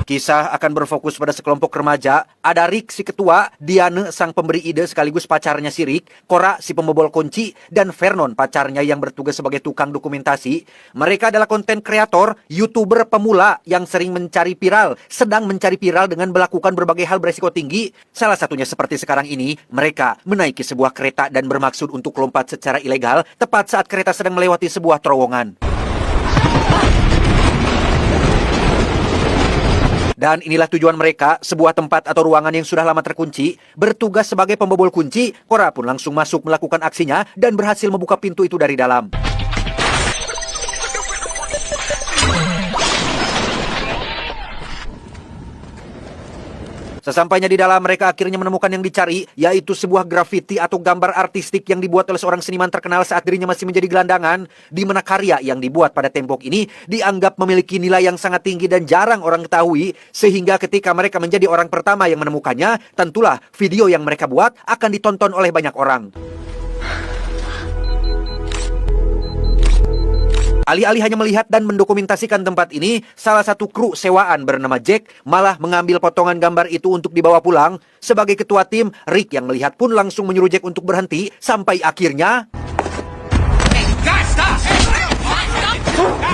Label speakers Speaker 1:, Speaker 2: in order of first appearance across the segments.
Speaker 1: Kisah akan berfokus pada sekelompok remaja. Ada Rick si ketua, Diane sang pemberi ide sekaligus pacarnya si Rick, Cora si pembobol kunci, dan Vernon pacarnya yang bertugas sebagai tukang dokumentasi. Mereka adalah konten kreator, YouTuber pemula yang sering sedang mencari viral dengan melakukan berbagai hal beresiko tinggi. Salah satunya seperti sekarang ini, mereka menaiki sebuah kereta dan bermaksud untuk lompat secara ilegal tepat saat kereta sedang melewati sebuah terowongan. Dan inilah tujuan mereka, sebuah tempat atau ruangan yang sudah lama terkunci. Bertugas sebagai pembobol kunci, Cora pun langsung masuk melakukan aksinya dan berhasil membuka pintu itu dari dalam. Sesampainya di dalam, mereka akhirnya menemukan yang dicari, yaitu sebuah grafiti atau gambar artistik yang dibuat oleh seorang seniman terkenal saat dirinya masih menjadi gelandangan, di mana karya yang dibuat pada tembok ini dianggap memiliki nilai yang sangat tinggi dan jarang orang ketahui, sehingga ketika mereka menjadi orang pertama yang menemukannya, tentulah video yang mereka buat akan ditonton oleh banyak orang. Alih-alih hanya melihat dan mendokumentasikan tempat ini, salah satu kru sewaan bernama Jack malah mengambil potongan gambar itu untuk dibawa pulang. Sebagai ketua tim, Rick yang melihat pun langsung menyuruh Jack untuk berhenti, sampai akhirnya...
Speaker 2: Hey, guys, stop!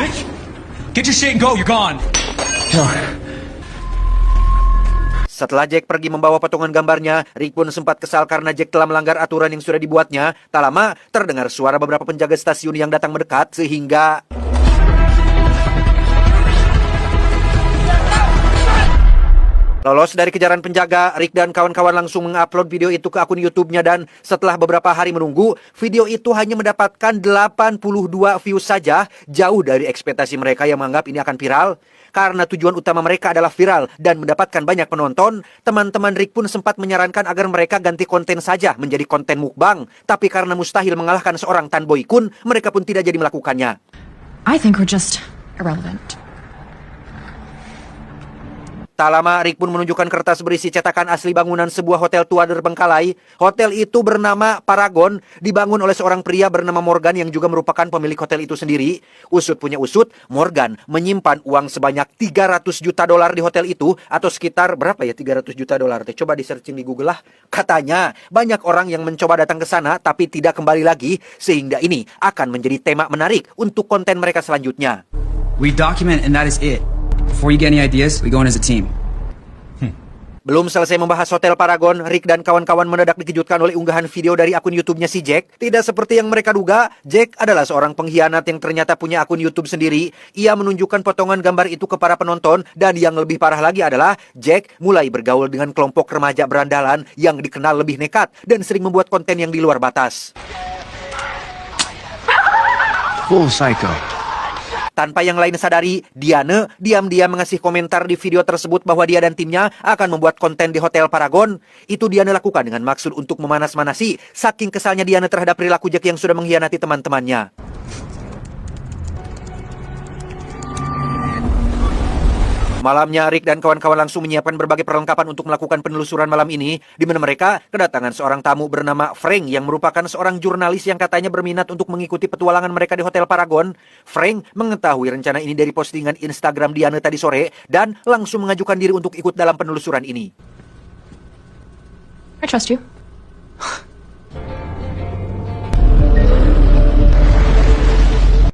Speaker 2: Rick, get your shit and go, you're gone.
Speaker 1: Setelah Jack pergi membawa potongan gambarnya, Rick pun sempat kesal karena Jack telah melanggar aturan yang sudah dibuatnya. Tak lama, terdengar suara beberapa penjaga stasiun yang datang mendekat sehingga... Lolos dari kejaran penjaga, Rick dan kawan-kawan langsung mengupload video itu ke akun YouTube-nya dan setelah beberapa hari menunggu, video itu hanya mendapatkan 82 views saja, jauh dari ekspektasi mereka yang menganggap ini akan viral. Karena tujuan utama mereka adalah viral dan mendapatkan banyak penonton, teman-teman Rick pun sempat menyarankan agar mereka ganti konten saja menjadi konten mukbang. Tapi karena mustahil mengalahkan seorang Tan Boy Kun, mereka pun tidak jadi melakukannya.
Speaker 3: I think we're just irrelevant.
Speaker 1: Tak lama, Rick pun menunjukkan kertas berisi cetakan asli bangunan sebuah hotel tua terbengkalai. Hotel itu bernama Paragon, dibangun oleh seorang pria bernama Morgan yang juga merupakan pemilik hotel itu sendiri. Usut punya usut, Morgan menyimpan uang sebanyak $300 juta di hotel itu, atau sekitar berapa ya $300 juta? Coba di searching di Google lah. Katanya, banyak orang yang mencoba datang ke sana tapi tidak kembali lagi, sehingga ini akan menjadi tema menarik untuk konten mereka selanjutnya.
Speaker 2: We document and that is it. Before you get any ideas, we go in as a team.
Speaker 1: Belum selesai membahas Hotel Paragon, Rick dan kawan-kawan mendadak dikejutkan oleh unggahan video dari akun YouTube-nya si Jack. Tidak seperti yang mereka duga, Jack adalah seorang pengkhianat yang ternyata punya akun YouTube sendiri. Ia menunjukkan potongan gambar itu ke para penonton, dan yang lebih parah lagi adalah Jack mulai bergaul dengan kelompok remaja berandalan yang dikenal lebih nekat dan sering membuat konten yang di luar batas.
Speaker 4: Full psycho.
Speaker 1: Tanpa yang lain sadari, Diane diam-diam mengasih komentar di video tersebut bahwa dia dan timnya akan membuat konten di Hotel Paragon. Itu Diane lakukan dengan maksud untuk memanas-manasi, saking kesalnya Diane terhadap perilaku Jack yang sudah mengkhianati teman-temannya. Malamnya, Rick dan kawan-kawan langsung menyiapkan berbagai perlengkapan untuk melakukan penelusuran malam ini, di mana mereka kedatangan seorang tamu bernama Frank yang merupakan seorang jurnalis yang katanya berminat untuk mengikuti petualangan mereka di Hotel Paragon. Frank mengetahui rencana ini dari postingan Instagram Diane tadi sore dan langsung mengajukan diri untuk ikut dalam penelusuran ini.
Speaker 3: I trust you.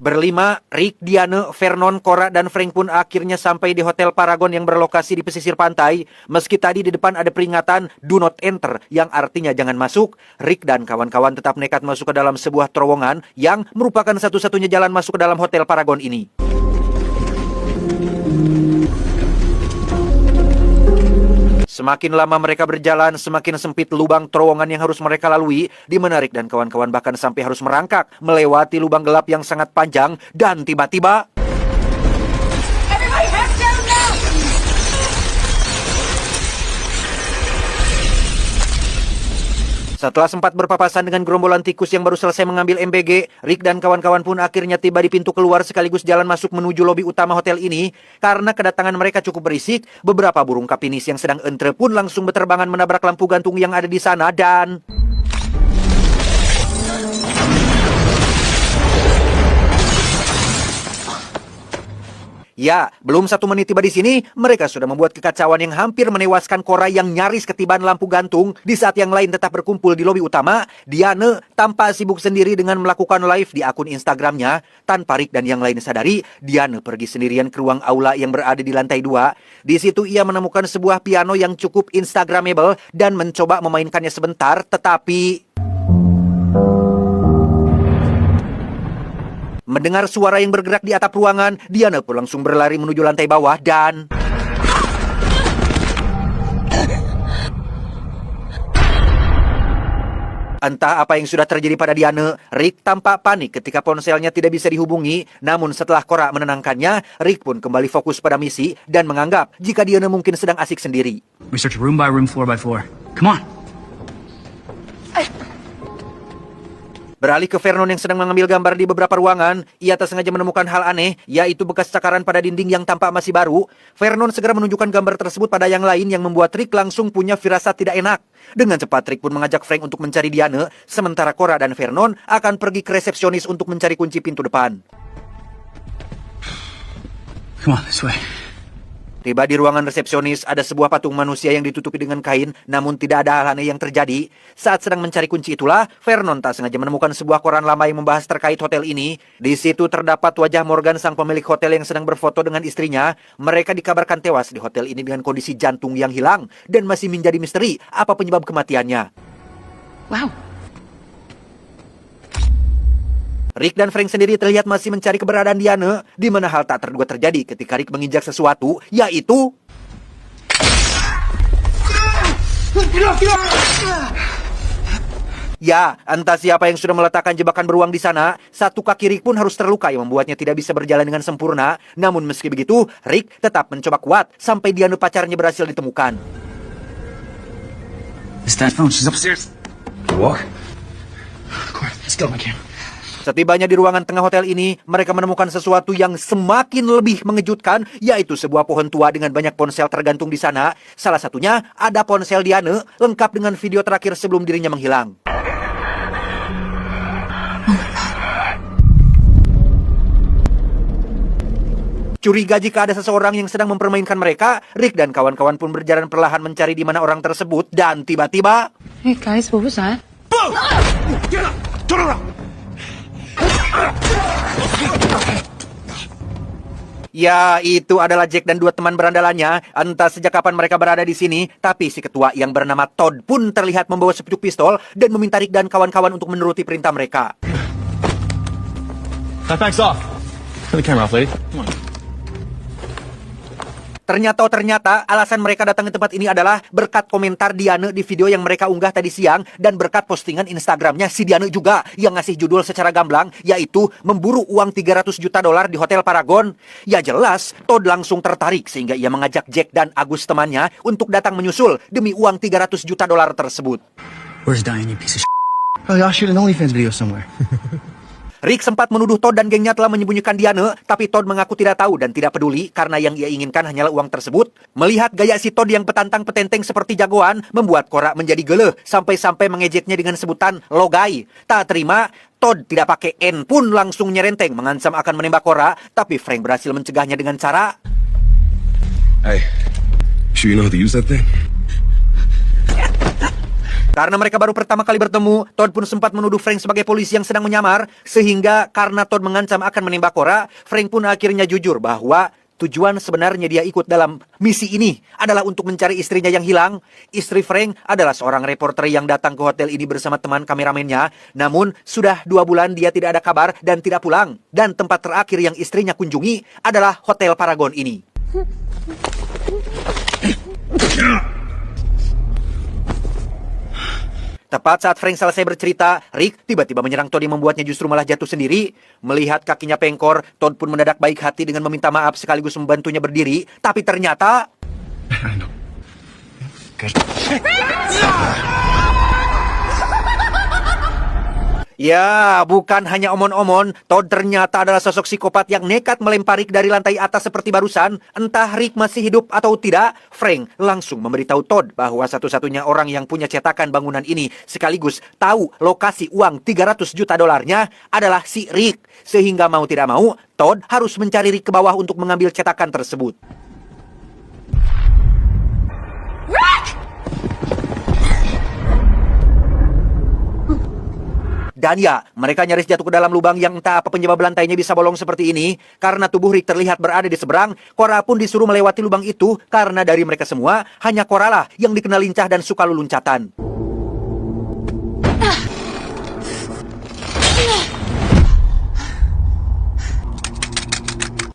Speaker 1: Berlima, Rick, Diane, Vernon, Cora, dan Frank pun akhirnya sampai di Hotel Paragon yang berlokasi di pesisir pantai. Meski tadi di depan ada peringatan Do Not Enter yang artinya jangan masuk, Rick dan kawan-kawan tetap nekat masuk ke dalam sebuah terowongan yang merupakan satu-satunya jalan masuk ke dalam Hotel Paragon ini. Semakin lama mereka berjalan, semakin sempit lubang terowongan yang harus mereka lalui, di mana Rick dan kawan-kawan bahkan sampai harus merangkak, melewati lubang gelap yang sangat panjang, dan tiba-tiba... Setelah sempat berpapasan dengan gerombolan tikus yang baru selesai mengambil MBG, Rick dan kawan-kawan pun akhirnya tiba di pintu keluar sekaligus jalan masuk menuju lobi utama hotel ini. Karena kedatangan mereka cukup berisik, beberapa burung kapinis yang sedang entre pun langsung berterbangan menabrak lampu gantung yang ada di sana dan... Ya, belum 1 menit tiba di sini, mereka sudah membuat kekacauan yang hampir menewaskan Cora yang nyaris ketiban lampu gantung di saat yang lain tetap berkumpul di lobi utama. Diane tampak sibuk sendiri dengan melakukan live di akun Instagramnya. Tanpa Rick dan yang lain sadari, Diane pergi sendirian ke ruang aula yang berada di lantai 2. Di situ ia menemukan sebuah piano yang cukup instagramable dan mencoba memainkannya sebentar, tetapi mendengar suara yang bergerak di atap ruangan, Diane pun langsung berlari menuju lantai bawah dan entah apa yang sudah terjadi pada Diane, Rick tampak panik ketika ponselnya tidak bisa dihubungi. Namun setelah Cora menenangkannya, Rick pun kembali fokus pada misi dan menganggap jika Diane mungkin sedang asik sendiri.
Speaker 2: We search room by room, floor by floor. Come on.
Speaker 1: Beralih ke Vernon yang sedang mengambil gambar di beberapa ruangan, ia tak sengaja menemukan hal aneh, yaitu bekas cakaran pada dinding yang tampak masih baru. Vernon segera menunjukkan gambar tersebut pada yang lain yang membuat Rick langsung punya firasat tidak enak. Dengan cepat, Rick pun mengajak Frank untuk mencari Diane, sementara Cora dan Vernon akan pergi ke resepsionis untuk mencari kunci pintu depan.
Speaker 2: Come on, this way.
Speaker 1: Tiba di ruangan resepsionis, ada sebuah patung manusia yang ditutupi dengan kain, namun tidak ada hal aneh yang terjadi. Saat sedang mencari kunci itulah, Vernon tak sengaja menemukan sebuah koran lama yang membahas terkait hotel ini. Di situ terdapat wajah Morgan, sang pemilik hotel yang sedang berfoto dengan istrinya. Mereka dikabarkan tewas di hotel ini dengan kondisi jantung yang hilang, dan masih menjadi misteri apa penyebab kematiannya.
Speaker 3: Wow.
Speaker 1: Rick dan Frank sendiri terlihat masih mencari keberadaan Diane, di mana hal tak terduga terjadi ketika Rick menginjak sesuatu, yaitu ya, entah siapa yang sudah meletakkan jebakan beruang di sana. Satu kaki Rick pun harus terluka yang membuatnya tidak bisa berjalan dengan sempurna. Namun meski begitu, Rick tetap mencoba kuat sampai Diane pacarnya berhasil ditemukan.
Speaker 2: It's that phone. She's upstairs.
Speaker 4: Walk?
Speaker 2: Come on, let's go, my camera.
Speaker 1: Setibanya di ruangan tengah hotel ini, mereka menemukan sesuatu yang semakin lebih mengejutkan, yaitu sebuah pohon tua dengan banyak ponsel tergantung di sana. Salah satunya ada ponsel Diane, lengkap dengan video terakhir sebelum dirinya menghilang. Curiga jika ada seseorang yang sedang mempermainkan mereka, Rick dan kawan-kawan pun berjalan perlahan mencari di mana orang tersebut, dan tiba-tiba
Speaker 3: Hey guys, what was that?
Speaker 2: Get up! Turn around!
Speaker 1: ya, itu adalah Jack dan 2 teman berandalannya. Entah sejak kapan mereka berada di sini, tapi si ketua yang bernama Todd pun terlihat membawa sepucuk pistol dan meminta Rick dan kawan-kawan untuk menuruti perintah mereka.
Speaker 5: Backpack's off. Turn the camera off, lady. Come on.
Speaker 1: Ternyata alasan mereka datang ke tempat ini adalah berkat komentar Diane di video yang mereka unggah tadi siang dan berkat postingan Instagramnya si Diane juga yang ngasih judul secara gamblang, yaitu memburu uang $300 juta di Hotel Paragon. Ya jelas, Todd langsung tertarik sehingga ia mengajak Jack dan Agus temannya untuk datang menyusul demi uang $300 juta tersebut.
Speaker 2: Where's Diane, you piece of shit?
Speaker 4: Probably I'll shoot an OnlyFans video somewhere.
Speaker 1: Rick sempat menuduh Todd dan gengnya telah menyembunyikan Diane, tapi Todd mengaku tidak tahu dan tidak peduli karena yang ia inginkan hanyalah uang tersebut. Melihat gaya si Todd yang petantang petenteng seperti jagoan, membuat Cora menjadi geleh sampai-sampai mengejeknya dengan sebutan logai. Tak terima, Todd tidak pakai N pun langsung nyerenteng mengancam akan menembak Cora, tapi Frank berhasil mencegahnya dengan cara,
Speaker 6: Hey, sure you know how to use that thing?
Speaker 1: karena mereka baru pertama kali bertemu, Todd pun sempat menuduh Frank sebagai polisi yang sedang menyamar, sehingga karena Todd mengancam akan menembak Cora, Frank pun akhirnya jujur bahwa tujuan sebenarnya dia ikut dalam misi ini adalah untuk mencari istrinya yang hilang. Istri Frank adalah seorang reporter yang datang ke hotel ini bersama teman kameramennya, namun sudah 2 bulan dia tidak ada kabar dan tidak pulang. Dan tempat terakhir yang istrinya kunjungi adalah Hotel Paragon ini. Tepat saat Frank selesai bercerita, Rick tiba-tiba menyerang Todd yang membuatnya justru malah jatuh sendiri. Melihat kakinya pengkor, Todd pun mendadak baik hati dengan meminta maaf sekaligus membantunya berdiri. Tapi ternyata Ya, bukan hanya omon-omon, Todd ternyata adalah sosok psikopat yang nekat melempar Rick dari lantai atas seperti barusan. Entah Rick masih hidup atau tidak, Frank langsung memberitahu Todd bahwa satu-satunya orang yang punya cetakan bangunan ini sekaligus tahu lokasi uang 300 juta dolarnya adalah si Rick. Sehingga mau tidak mau, Todd harus mencari Rick ke bawah untuk mengambil cetakan tersebut. Dan ya, mereka nyaris jatuh ke dalam lubang yang entah apa penyebab lantainya bisa bolong seperti ini. Karena tubuh Rick terlihat berada di seberang, Cora pun disuruh melewati lubang itu karena dari mereka semua, hanya Cora lah yang dikenal lincah dan suka leluncatan.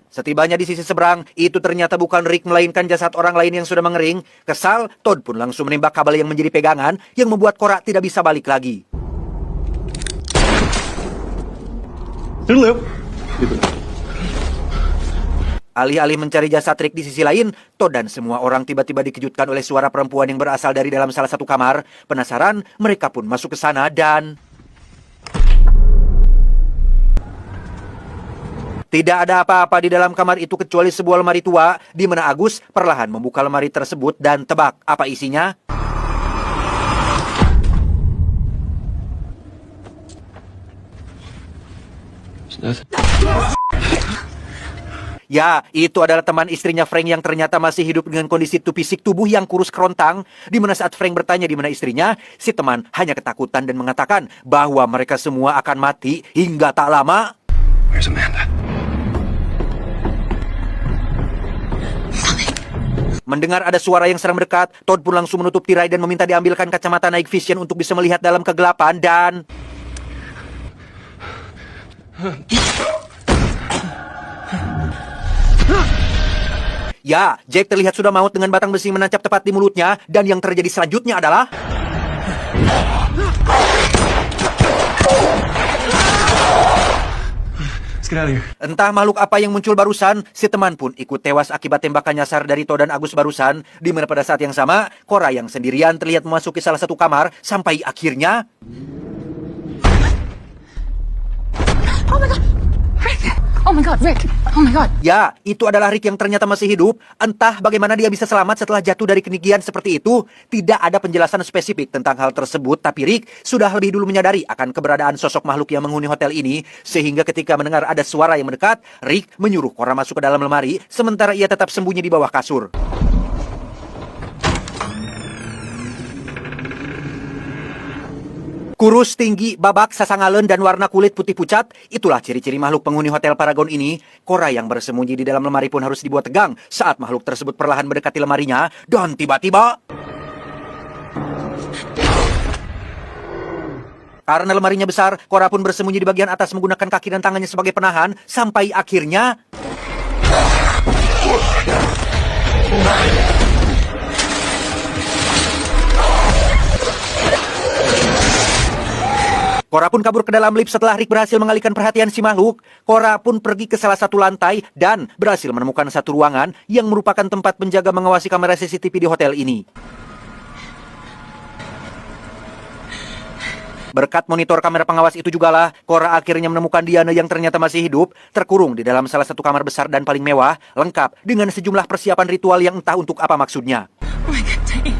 Speaker 1: Setibanya di sisi seberang, itu ternyata bukan Rick melainkan jasad orang lain yang sudah mengering. Kesal, Todd pun langsung menembak kabel yang menjadi pegangan yang membuat Cora tidak bisa balik lagi. Alih-alih mencari jasad Rick di sisi lain, Todd dan semua orang tiba-tiba dikejutkan oleh suara perempuan yang berasal dari dalam salah satu kamar. Penasaran, mereka pun masuk ke sana dan... tidak ada apa-apa di dalam kamar itu kecuali sebuah lemari tua, di mana Agus perlahan membuka lemari tersebut dan tebak apa isinya? Ya, itu adalah teman istrinya Frank yang ternyata masih hidup dengan kondisi fisik tubuh yang kurus kerontang. Di mana saat Frank bertanya di mana istrinya, si teman hanya ketakutan dan mengatakan bahwa mereka semua akan mati hingga tak lama.
Speaker 6: Where's Amanda?
Speaker 1: Mendengar ada suara yang serang mendekat, Todd pun langsung menutup tirai dan meminta diambilkan kacamata night vision untuk bisa melihat dalam kegelapan dan... ya, Jack terlihat sudah maut dengan batang besi menancap tepat di mulutnya, dan yang terjadi selanjutnya adalah...
Speaker 6: Let's get out of here.
Speaker 1: entah makhluk apa yang muncul barusan, si teman pun ikut tewas akibat tembakan nyasar dari Todd dan Agus barusan, di mana pada saat yang sama, Cora yang sendirian terlihat memasuki salah satu kamar, sampai akhirnya...
Speaker 3: Oh my god! Rick! Oh my god, Rick! Oh my god!
Speaker 1: ya, itu adalah Rick yang ternyata masih hidup. Entah bagaimana dia bisa selamat setelah jatuh dari ketinggian seperti itu. Tidak ada penjelasan spesifik tentang hal tersebut, tapi Rick sudah lebih dulu menyadari akan keberadaan sosok makhluk yang menghuni hotel ini, sehingga ketika mendengar ada suara yang mendekat, Rick menyuruh Cora masuk ke dalam lemari, sementara ia tetap sembunyi di bawah kasur. Kurus, tinggi, babak, sasangalen, dan warna kulit putih pucat, itulah ciri-ciri makhluk penghuni Hotel Paragon ini. Cora yang bersembunyi di dalam lemari pun harus dibuat tegang saat makhluk tersebut perlahan mendekati lemarinya, dan tiba-tiba... karena lemarinya besar, Cora pun bersembunyi di bagian atas menggunakan kaki dan tangannya sebagai penahan, sampai akhirnya... Cora pun kabur ke dalam lift setelah Rick berhasil mengalihkan perhatian si makhluk. Cora pun pergi ke salah satu lantai dan berhasil menemukan satu ruangan yang merupakan tempat penjaga mengawasi kamera CCTV di hotel ini. Berkat monitor kamera pengawas itu jugalah, Cora akhirnya menemukan Diana yang ternyata masih hidup, terkurung di dalam salah satu kamar besar dan paling mewah, lengkap dengan sejumlah persiapan ritual yang entah untuk apa maksudnya.
Speaker 3: Oh my god, dang.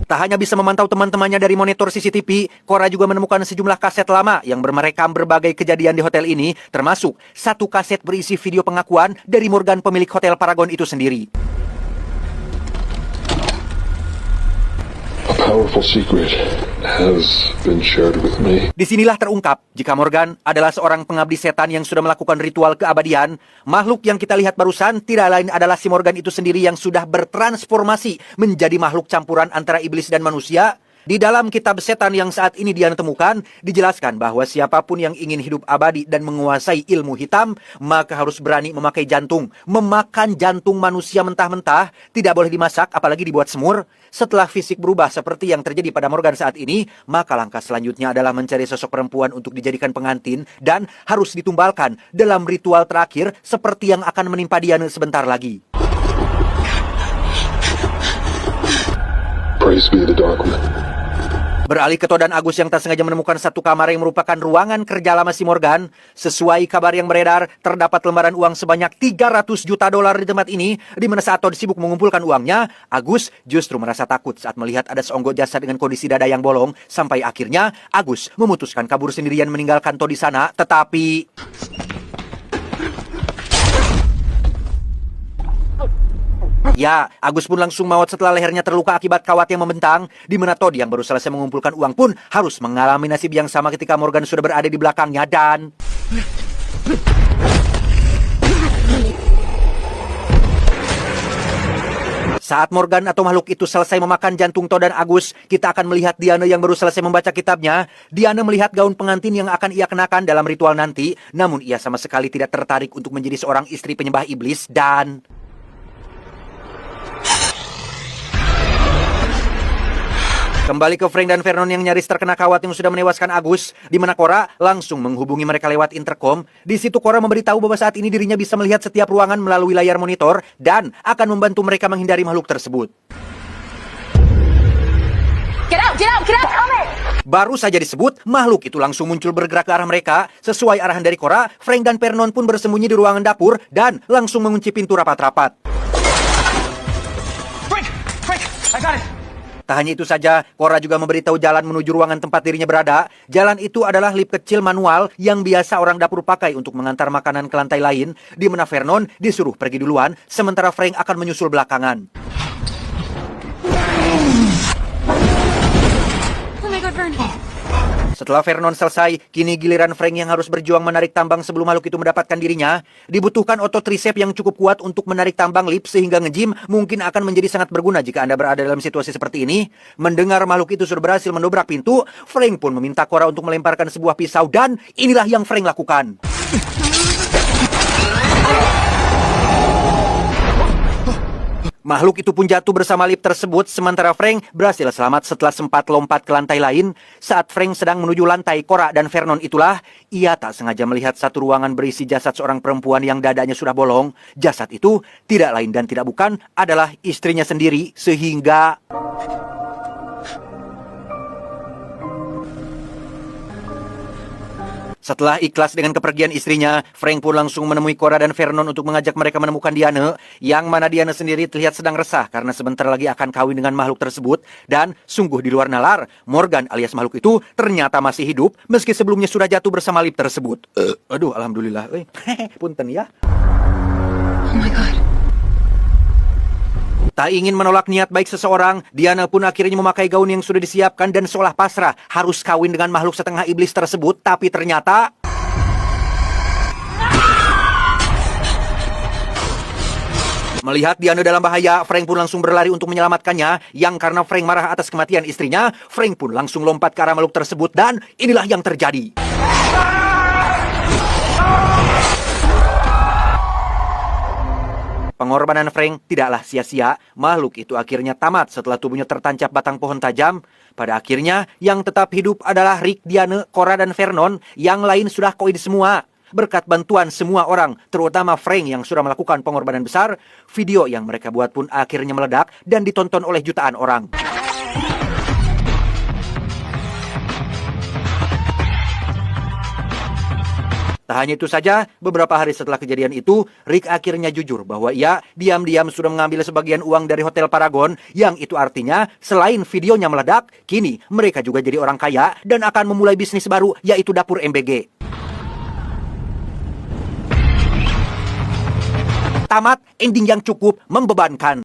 Speaker 1: Tak hanya bisa memantau teman-temannya dari monitor CCTV, Cora juga menemukan sejumlah kaset lama yang merekam berbagai kejadian di hotel ini, termasuk satu kaset berisi video pengakuan dari Morgan pemilik Hotel Paragon itu sendiri.
Speaker 7: A powerful secret has been shared with me.
Speaker 1: Disinilah terungkap jika Morgan adalah seorang pengabdi setan yang sudah melakukan ritual keabadian. Makhluk yang kita lihat barusan tidak lain adalah si Morgan itu sendiri yang sudah bertransformasi menjadi makhluk campuran antara iblis dan manusia. Di dalam kitab setan yang saat ini dia temukan, dijelaskan bahwa siapapun yang ingin hidup abadi dan menguasai ilmu hitam, maka harus berani memakai jantung. Memakan jantung manusia mentah-mentah, tidak boleh dimasak, apalagi dibuat semur. Setelah fisik berubah seperti yang terjadi pada Morgan saat ini, maka langkah selanjutnya adalah mencari sosok perempuan untuk dijadikan pengantin dan harus ditumbalkan dalam ritual terakhir seperti yang akan menimpa Diana sebentar lagi.
Speaker 7: Pray Praise be the Dark One.
Speaker 1: Beralih ke Todd dan Agus yang tak sengaja menemukan satu kamar yang merupakan ruangan kerja lama si Morgan. Sesuai kabar yang beredar, terdapat lembaran uang sebanyak $300 juta di tempat ini, di mana saat Todd sibuk mengumpulkan uangnya, Agus justru merasa takut saat melihat ada seonggok jasad dengan kondisi dada yang bolong, sampai akhirnya Agus memutuskan kabur sendirian meninggalkan Todd di sana, tetapi... Ya, Agus pun langsung maut setelah lehernya terluka akibat kawat yang membentang, di mana Todd yang baru selesai mengumpulkan uang pun harus mengalami nasib yang sama ketika Morgan sudah berada di belakangnya dan... Saat Morgan atau makhluk itu selesai memakan jantung Todd dan Agus, kita akan melihat Diana yang baru selesai membaca kitabnya. Diana melihat gaun pengantin yang akan ia kenakan dalam ritual nanti, namun ia sama sekali tidak tertarik untuk menjadi seorang istri penyembah iblis dan... Kembali ke Frank dan Vernon yang nyaris terkena kawat yang sudah menewaskan Agus, di mana Cora langsung menghubungi mereka lewat intercom. Di situ Cora memberitahu bahwa saat ini dirinya bisa melihat setiap ruangan melalui layar monitor dan akan membantu mereka menghindari makhluk tersebut.
Speaker 3: Get out! Get out! Get out! Coming!
Speaker 1: Baru saja disebut, makhluk itu langsung muncul bergerak ke arah mereka. Sesuai arahan dari Cora, Frank dan Vernon pun bersembunyi di ruangan dapur dan langsung mengunci pintu rapat-rapat.
Speaker 2: Frank! Frank! I got it!
Speaker 1: Tak hanya itu saja, Cora juga memberitahu jalan menuju ruangan tempat dirinya berada. Jalan itu adalah lift kecil manual yang biasa orang dapur pakai untuk mengantar makanan ke lantai lain, di mana Vernon disuruh pergi duluan, sementara Frank akan menyusul belakangan.
Speaker 3: Oh my God, Vernon.
Speaker 1: Setelah Vernon selesai, kini giliran Frank yang harus berjuang menarik tambang sebelum makhluk itu mendapatkan dirinya. Dibutuhkan otot tricep yang cukup kuat untuk menarik tambang lift sehingga nge-gym mungkin akan menjadi sangat berguna jika Anda berada dalam situasi seperti ini. Mendengar makhluk itu sudah berhasil mendobrak pintu, Frank pun meminta Cora untuk melemparkan sebuah pisau dan inilah yang Frank lakukan. Makhluk itu pun jatuh bersama lift tersebut, sementara Frank berhasil selamat setelah sempat lompat ke lantai lain. Saat Frank sedang menuju lantai Cora dan Vernon itulah, ia tak sengaja melihat satu ruangan berisi jasad seorang perempuan yang dadanya sudah bolong. Jasad itu tidak lain dan tidak bukan adalah istrinya sendiri, sehingga... Setelah ikhlas dengan kepergian istrinya, Frank pun langsung menemui Cora dan Vernon untuk mengajak mereka menemukan Diana, yang mana Diana sendiri terlihat sedang resah karena sebentar lagi akan kawin dengan makhluk tersebut, dan sungguh di luar nalar, Morgan alias makhluk itu ternyata masih hidup meski sebelumnya sudah jatuh bersama lift tersebut. Aduh, alhamdulillah. Punten ya.
Speaker 3: Oh my God.
Speaker 1: Tak ingin menolak niat baik seseorang, Diana pun akhirnya memakai gaun yang sudah disiapkan dan seolah pasrah harus kawin dengan makhluk setengah iblis tersebut, tapi ternyata... Melihat Diana dalam bahaya, Frank pun langsung berlari untuk menyelamatkannya, yang karena Frank marah atas kematian istrinya, Frank pun langsung lompat ke arah makhluk tersebut dan inilah yang terjadi. Pengorbanan Frank tidaklah sia-sia, makhluk itu akhirnya tamat setelah tubuhnya tertancap batang pohon tajam. Pada akhirnya, yang tetap hidup adalah Rick, Diana, Cora, dan Vernon, yang lain sudah koin semua. Berkat bantuan semua orang, terutama Frank yang sudah melakukan pengorbanan besar, video yang mereka buat pun akhirnya meledak dan ditonton oleh jutaan orang. Tak hanya itu saja, beberapa hari setelah kejadian itu, Rick akhirnya jujur bahwa ia diam-diam sudah mengambil sebagian uang dari Hotel Paragon, yang itu artinya selain videonya meledak, kini mereka juga jadi orang kaya dan akan memulai bisnis baru, yaitu dapur MBG. Tamat, ending yang cukup membebankan.